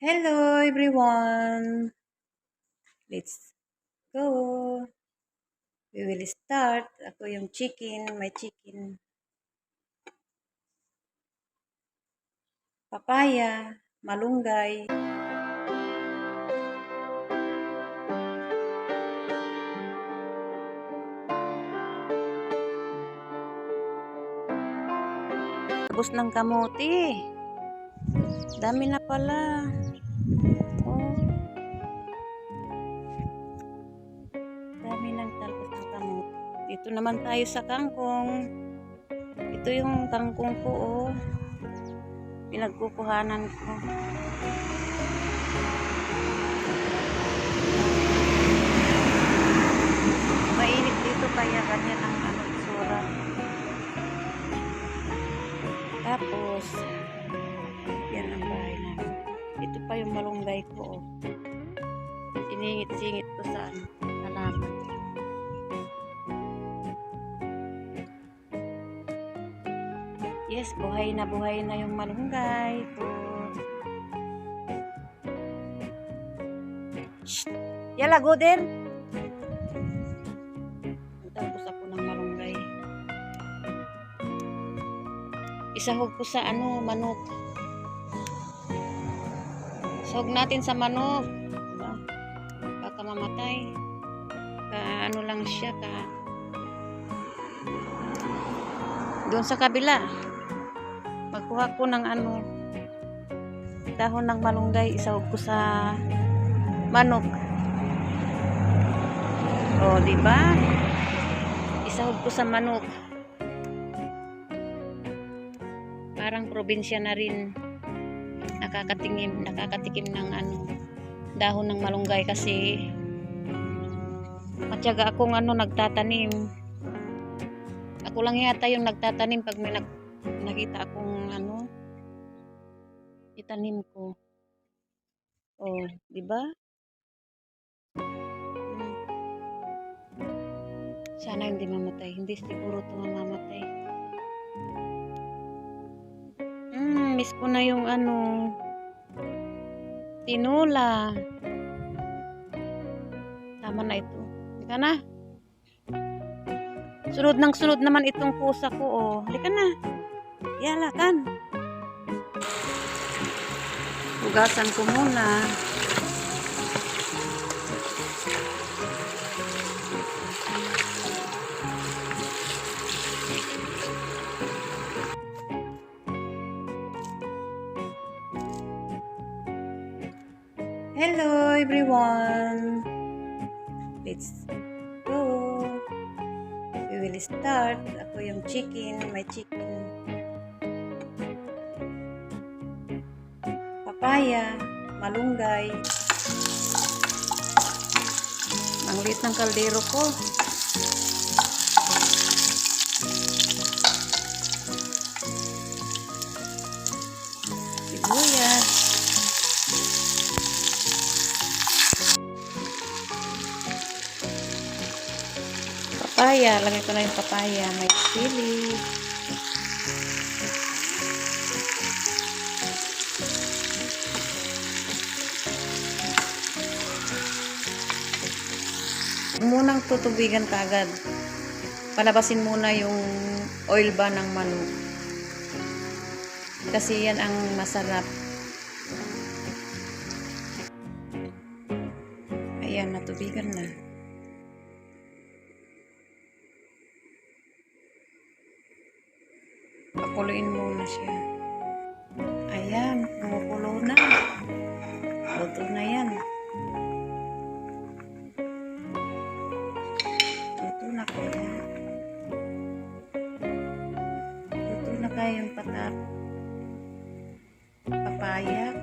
Hello everyone. Let's go. We will start. Ako yung chicken, may chicken. Papaya, malunggay. Tapos ng kamote. Dami na pala. Oh. Dami ng talbos ng kamote. Dito naman tayo sa kangkong. Ito yung kangkong ko, oh. Pinagkukuhanan ko. Mainit dito kaya ganyan ang itsura. Tapos, yan ang bahay namin. Ito pa yung malunggay ko, oh. Siningit-singit ko sa halaman. Yes, buhay na yung malunggay ko. Shh! Yala, go din! Tapos ako ng malunggay. Isahog ko sa manok. Sahog natin sa manok. Baka mamatay. Lang siya doon sa kabila. Magkuha ko ng dahon ng malunggay, isahog ko sa manok. Oh, di ba? Isahog ko sa manok. Parang probinsya na rin. Nakakatikim ng dahon ng malunggay kasi matyaga akong nagtatanim. Ako lang yata yung nagtatanim pag may nakita akong itanim ko. Oh, di ba? Sana hindi mamatay. Hindi siguro ito mamamatay. Miss ko na yung tinola. Tama na ito. Halika na. Sunod naman itong pusa ko, oh. Halika na. Yala, kan. Hugasan ko muna. Hello everyone. Let's go. We will start. Ako yung chicken, may chicken. Papaya, malunggay. Ang liit ng kaldero ko. Sibuyas. Papaya, lagay ko na yung papaya. May sili. Munang tutubigan ka agad. Palabasin muna yung oil ba ng manok. Kasi yan ang masarap. Ayan, natubigan na. Pakuluin muna siya. Ayan, kumukulo na. Luto na yan. Luto na kaya. Luto na kaya yung papaya.